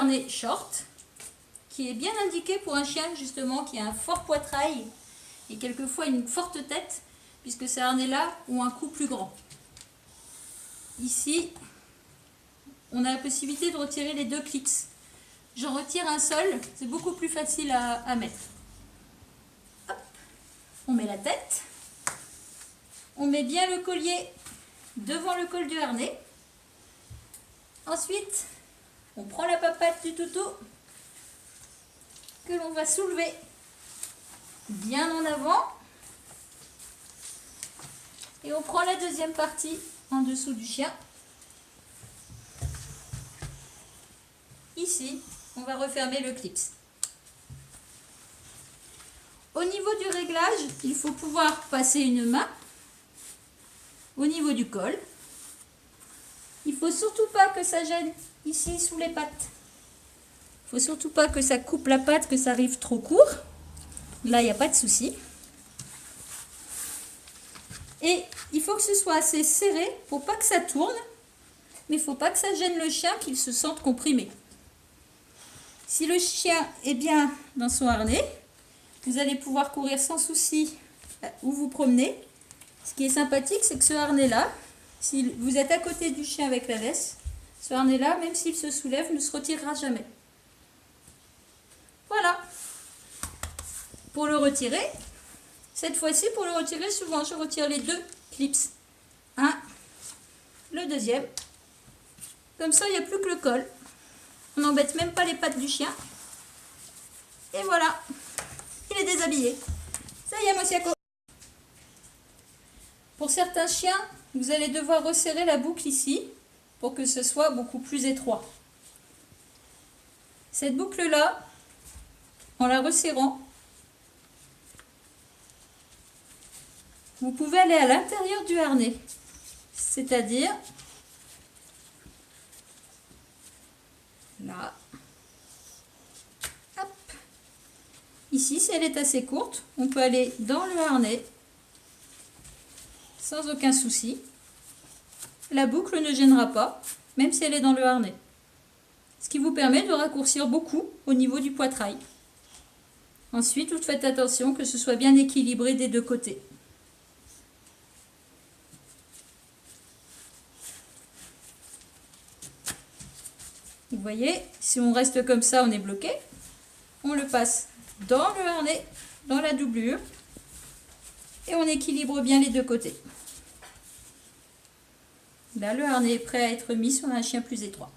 harnais short, qui est bien indiqué pour un chien justement qui a un fort poitrail et quelquefois une forte tête, puisque ces harnais-là ont un cou plus grand. Ici, on a la possibilité de retirer les deux clics. J'en retire un seul, c'est beaucoup plus facile à mettre. Hop. On met la tête, on met bien le collier devant le col du harnais. Ensuite, on prend la papate du toutou que l'on va soulever bien en avant et on prend la deuxième partie en dessous du chien. Ici, on va refermer le clip. Au niveau du réglage, il faut pouvoir passer une main au niveau du col. Il ne faut surtout pas que ça gêne ici sous les pattes. Il ne faut surtout pas que ça coupe la patte, que ça arrive trop court. Là, il n'y a pas de souci. Et il faut que ce soit assez serré pour pas que ça tourne, mais il ne faut pas que ça gêne le chien, qu'il se sente comprimé. Si le chien est bien dans son harnais, vous allez pouvoir courir sans souci où vous promenez. Ce qui est sympathique, c'est que ce harnais-là, si vous êtes à côté du chien avec la laisse, ce harnais-là, même s'il se soulève, ne se retirera jamais. Voilà. Pour le retirer, cette fois-ci, pour le retirer, souvent, je retire les deux clips. Un, le deuxième. Comme ça, il n'y a plus que le col. On n'embête même pas les pattes du chien. Et voilà. Il est déshabillé. Ça y est, Mosiako. Pour certains chiens, vous allez devoir resserrer la boucle ici pour que ce soit beaucoup plus étroit. Cette boucle-là, en la resserrant, vous pouvez aller à l'intérieur du harnais, c'est-à-dire là. Hop. Ici, si elle est assez courte, on peut aller dans le harnais sans aucun souci. La boucle ne gênera pas, même si elle est dans le harnais. Ce qui vous permet de raccourcir beaucoup au niveau du poitrail. Ensuite, vous faites attention que ce soit bien équilibré des deux côtés. Vous voyez, si on reste comme ça, on est bloqué. On le passe dans le harnais, dans la doublure, et on équilibre bien les deux côtés. Là, le harnais est prêt à être mis sur un chien plus étroit.